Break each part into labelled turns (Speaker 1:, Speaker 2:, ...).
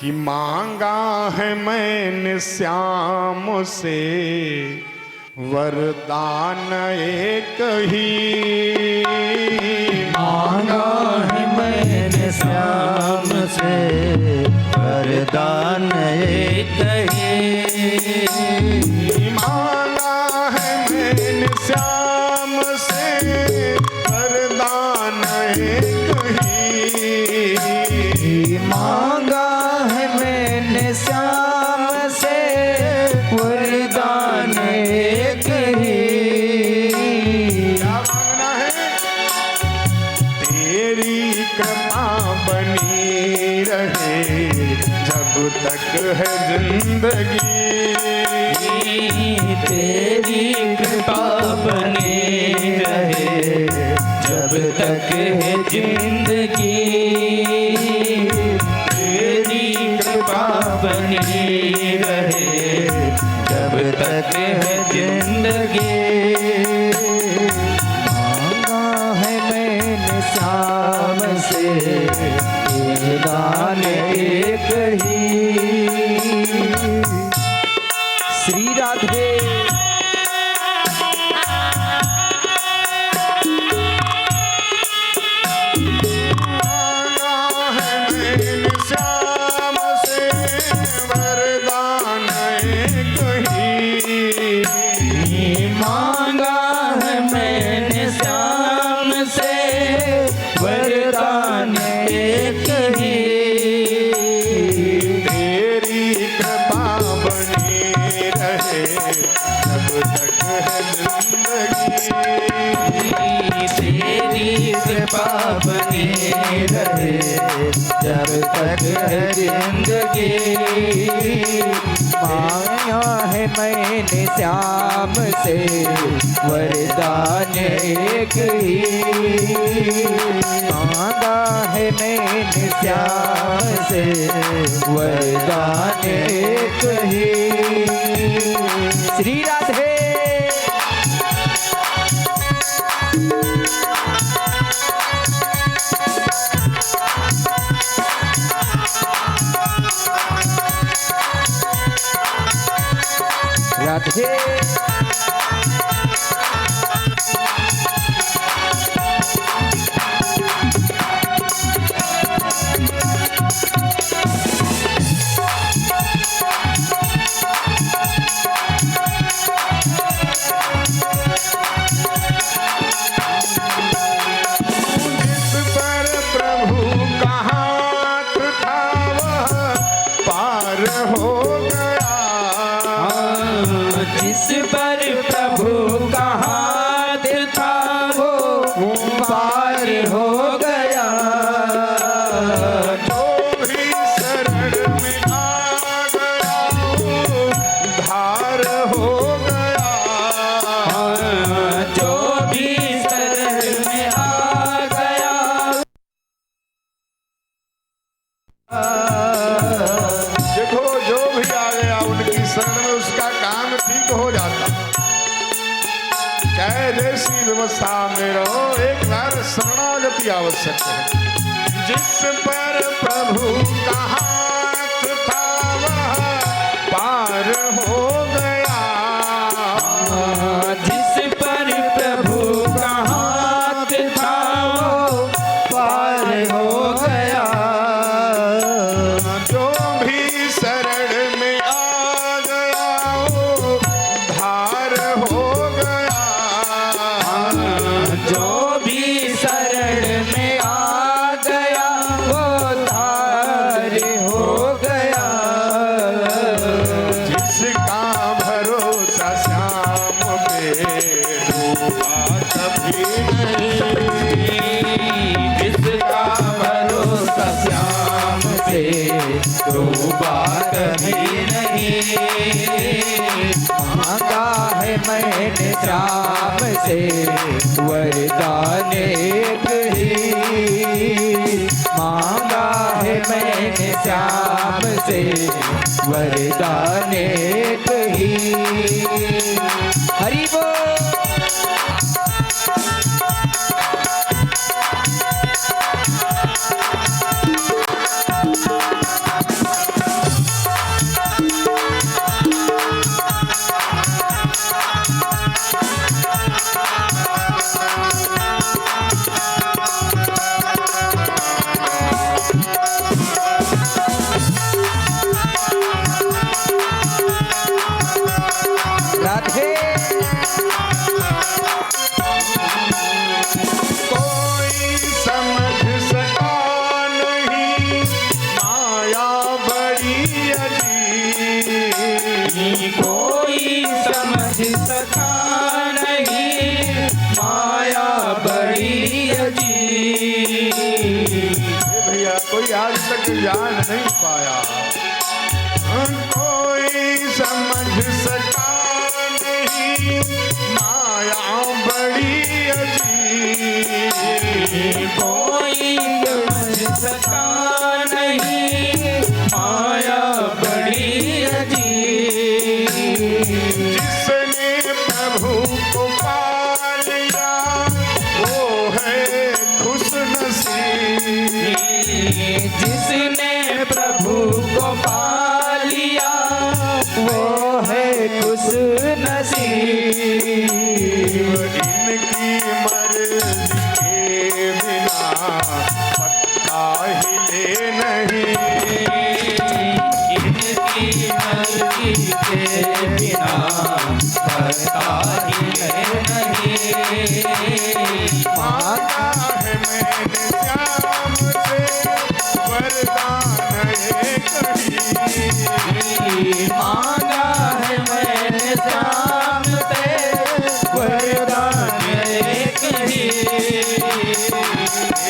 Speaker 1: कि मांगा है मैंने श्याम से वरदान एक ही।
Speaker 2: मांगा है मैंने श्याम से वरदान एक ही।
Speaker 1: मांगा है मैंने श्याम से वरदान एक ही।
Speaker 2: मांगा है मैंने श्याम से वरदान एक ही।
Speaker 1: क्या मांगना है? तेरी कृपा बनी रहे जब तक है जिंदगी।
Speaker 2: तेरी कृपा बनी रहे जब तक है जिंदगी। तेरी कृपा बनी रहे जब तक है जिंदगी। मांगा है मैंने श्याम से वरदान एक ही। श्री राधे।
Speaker 1: मांगा है मैंने श्याम से वरदान एक ही।
Speaker 2: मांगा है मैंने श्याम से वरदान एक ही।
Speaker 1: तेरी कृपा बनी रहे जब तक है जिंदगी।
Speaker 2: तेरी कृपा बनी रहे जब तक है जिंदगी। मांगा है मैंने श्याम से वरदान एक ही। मांगा है मैंने श्याम से वरदान एक ही। श्री राधे। राधे।
Speaker 1: जिस पर प्रभु का हाथ था वह पार हो गया।
Speaker 2: जिस पर प्रभु का हाथ था वो पार हो गया।
Speaker 1: जो भी शरण में आ गया वो धार हो गया।
Speaker 2: जो भी शरण में आ गया।
Speaker 1: देखो जो भी आ गया उनकी शरण में उसका काम ठीक हो जाता। चाहे जैसी व्यवस्था में रहो एक बार शरणागति आवश्यक है। जिस पर प्रभु का हाथ था वह पार हो गया।
Speaker 2: जिस पर प्रभु का हाथ था वो पार हो गया।
Speaker 1: जो भी शरण में आ गया वो धार हो गया।
Speaker 2: जो भी शरण में आ गया वो धार हो गया।
Speaker 1: जिसका भरोसा श्याम पे डूबा कभी नहीं।
Speaker 2: जिसका भरोसा श्याम से डूबा कभी नहीं। मांगा है मैंने श्याम से वरदान एक ही। मांगा है मैंने श्याम से वरदान एक ही। हरि बोल।
Speaker 1: जान नहीं पाया। कोई समझ सका नहीं माया बड़ी अजीब,
Speaker 2: कोई समझ सका नहीं माया बड़ी अजीब।
Speaker 1: जिसने प्रभु को पा लिया वो है खुश नसीब,
Speaker 2: जिसने प्रभु को पा लिया वो है खुश नसीब।
Speaker 1: इनकी मर्जी के बिना पत्ता हिले नहीं,
Speaker 2: इनकी मर्जी के बिना पता हिले नहीं।
Speaker 1: मांगा है मैंने श्याम से वरदान एक ही,
Speaker 2: मांगा है मैंने श्याम से वरदान एक ही।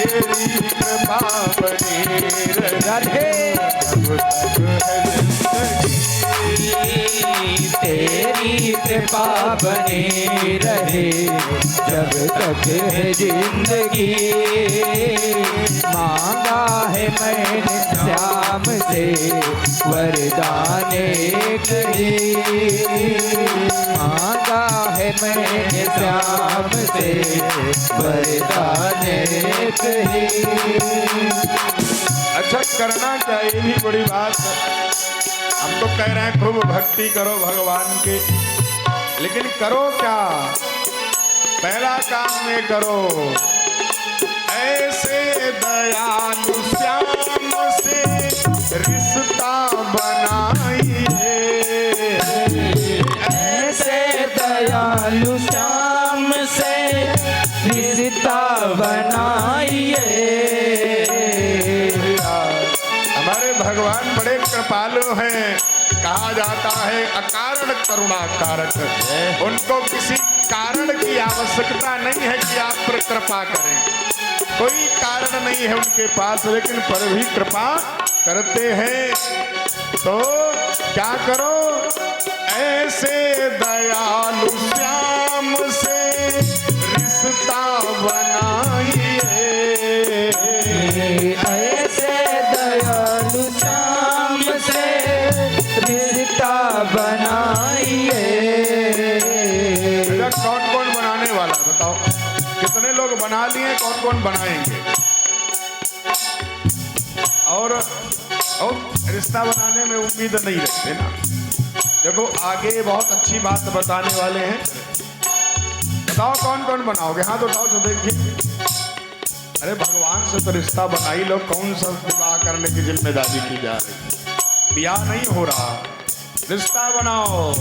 Speaker 1: तेरी कृपा बनी
Speaker 2: राधे
Speaker 1: जब तक है जिंदगी,
Speaker 2: तेरी कृपा बनी रहे जब तक है जिंदगी। मांगा है मैंने श्याम से वरदान एक ही, मांगा है मैंने श्याम से वरदान एक ही।
Speaker 1: अच्छा करना क्या, ये भी बड़ी बात है। हम तो कह रहे हैं खूब भक्ति करो भगवान के, लेकिन करो क्या? पहला काम ये करो, ऐसे दयालु श्याम से रिश्ता बनाइए,
Speaker 2: ऐसे दयालु श्याम से रिश्ता बनाइए।
Speaker 1: हमारे भगवान बड़े कृपालु हैं। कहा जाता है अकारण करुणा कारक, उनको किसी कारण की आवश्यकता नहीं है कि आप पर कृपा करें, कोई कारण नहीं है उनके पास, लेकिन पर भी कृपा करते हैं। तो क्या करो, ऐसे दयालु श्याम से रिश्ता बनाइए,
Speaker 2: ऐसे दयालु श्याम से रिश्ता बनाइए।
Speaker 1: बेटा कौन कौन बनाने वाला है बताओ? कितने लोग बना लिए, कौन कौन बनाएंगे? और रिश्ता बनाने में उम्मीद नहीं रखते ना। देखो आगे बहुत अच्छी बात बताने वाले हैं, बताओ कौन कौन बनाओगे? हाँ तो उठाओ तो देखिए। अरे भगवान से तो रिश्ता बना ही लो, कौन सा विवाह करने की जिम्मेदारी की जा रही? ब्याह नहीं हो रहा, रिश्ता बनाओ।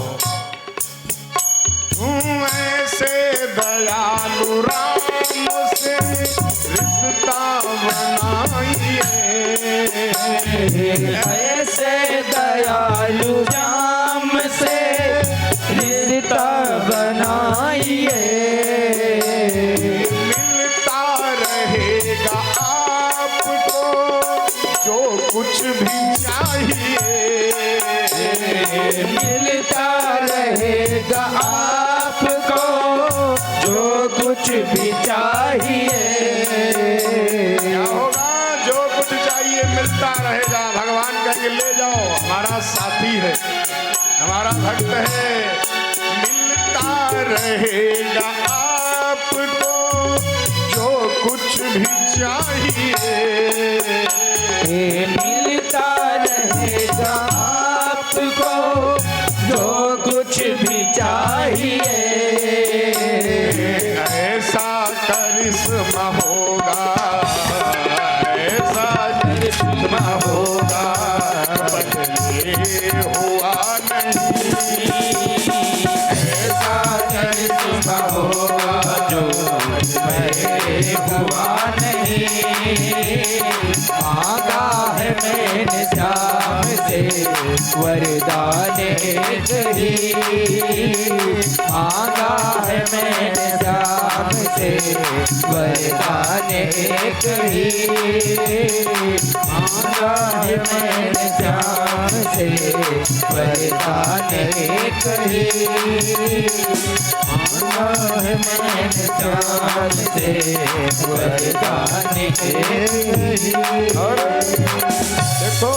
Speaker 1: ऐसे दयालु राम से रिश्ता बनाइए,
Speaker 2: ऐसे दयालु राम से रिश्ता बनाइए।
Speaker 1: मिलता रहेगा आपको जो कुछ भी चाहिए,
Speaker 2: मिलता रहेगा आपको जो कुछ भी चाहिए।
Speaker 1: क्या होगा? जो कुछ चाहिए मिलता रहेगा। भगवान कहेंगे ले जाओ, हमारा साथी है, हमारा भक्त है, मिलता रहेगा आपको जो कुछ भी चाहिए,
Speaker 2: मिलता रहेगा आपको जो कुछ भी चाहिए।
Speaker 1: ऐसा करिश्मा होगा, ऐसा करिश्मा होगा पहले हुआ नहीं, ऐसा करिश्मा होगा
Speaker 2: जो पहले हुआ नहीं। मांगा है मैंने श्याम से वरदान एक ही मांगा है मैंने श्याम से वरदान एक ही मांगा है मैंने श्याम से वरदान एक ही मांगा है मैंने श्याम से वरदान एक ही।
Speaker 1: और देखो,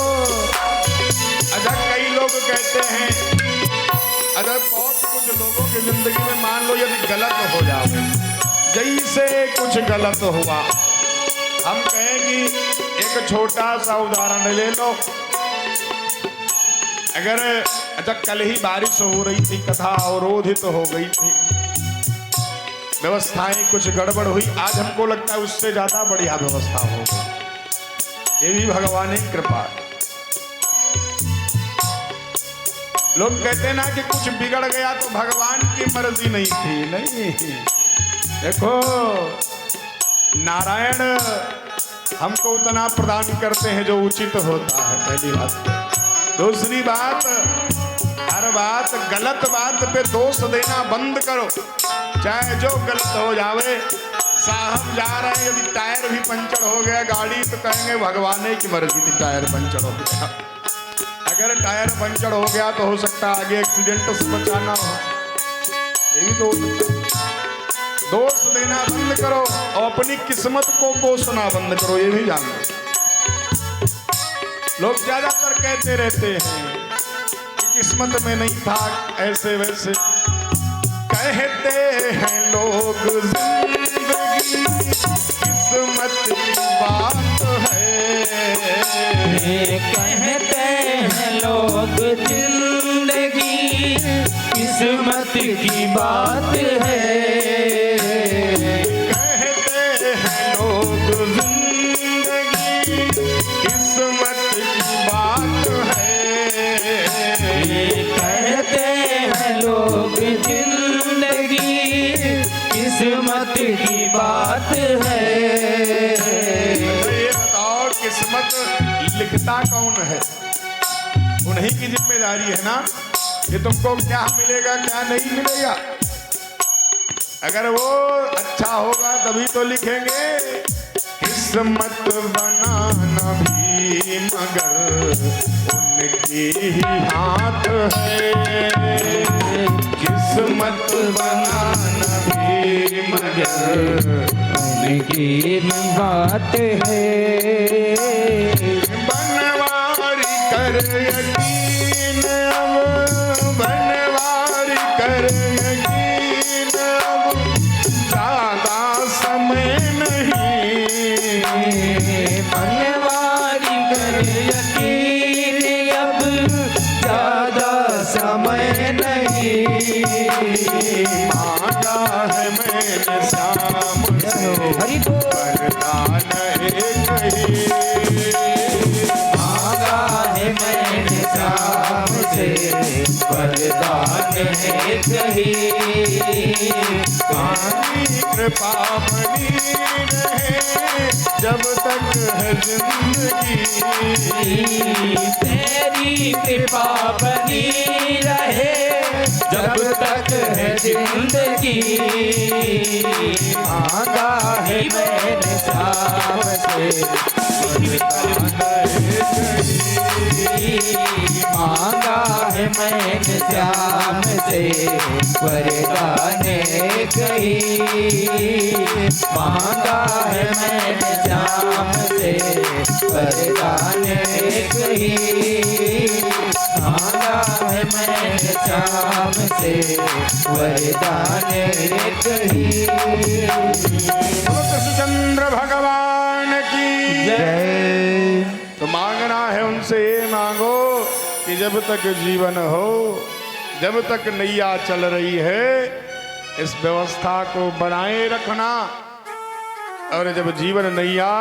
Speaker 1: अगर कई लोग कहते हैं, अगर बहुत कुछ लोगों की जिंदगी में मान लो यदि गलत हो जाए, जैसे कुछ गलत हुआ, हम कहेंगे एक छोटा सा उदाहरण ले लो। अगर अच्छा कल ही बारिश हो रही थी, कथा अवरोधित हो गई थी, व्यवस्थाएं कुछ गड़बड़ हुई, आज हमको लगता है उससे ज्यादा बढ़िया व्यवस्था हो गई। ये भी भगवान की कृपा है। लोग कहते हैं ना कि कुछ बिगड़ गया तो भगवान की मर्जी नहीं थी। नहीं, देखो नारायण हमको उतना प्रदान करते हैं जो उचित होता है, पहली बात। दूसरी बात, हर बात गलत बात पे दोष देना बंद करो। चाहे जो गलत हो जावे, साहब जा रहे हैं, यदि टायर भी पंचर हो गया गाड़ी तो कहेंगे भगवान की मर्जी थी टायर पंचर हो गया। अगर टायर पंचर हो गया तो हो सकता है आगे एक्सीडेंट से बचाना हो, ये भी तो हो सकता है। दोष देना बंद करो और अपनी किस्मत को कोसना बंद करो, ये भी जानना। लोग ज्यादातर कहते रहते हैं कि किस्मत में नहीं था, ऐसे वैसे कहते हैं लोग। जिंदगी किस्मत की बात है,
Speaker 2: कहते हैं लोग जिंदगी किस्मत की बात है।
Speaker 1: कहते हैं लोग जिंदगी किस्मत की बात है,
Speaker 2: कहते हैं लोग जिंदगी किस्मत की बात है।
Speaker 1: ये बताओ किस्मत लिखता कौन है? उन्हीं की जिम्मेदारी है ना कि तुमको क्या मिलेगा क्या नहीं मिलेगा। अगर वो अच्छा होगा तभी तो लिखेंगे। किस्मत बनाना भी मगर उनकी ही हाथ है, किस्मत बनाना भी मगर
Speaker 2: उनकी बात है।
Speaker 1: बनवारी कर यकीन अब, बनवारी कर यकीन अब, ज्यादा समय नहीं।
Speaker 2: बनवारी कर यकीन अब ज्यादा समय नहीं।
Speaker 1: मांगा है मैंने श्याम से वरदान एक ही,
Speaker 2: मांगा है मैंने श्याम से वरदान एक ही।
Speaker 1: पानी कृपा बनी रहे जब तक है जिंदगी,
Speaker 2: तेरी कृपा बनी रहे जब तक है जिंदगी। मांगा है मैंने श्याम से मांगा है मैंने श्याम से वरदान एक ही। मांगा है मैंने श्याम से वरदान एक ही। मांगा है मैंने श्याम से वरदान एक ही।
Speaker 1: कृष्णचंद्र भगवान की
Speaker 2: जय।
Speaker 1: तो मांगना है उनसे ये मांगो कि जब तक जीवन हो, जब तक नैया चल रही है, इस व्यवस्था को बनाए रखना। और जब जीवन नैया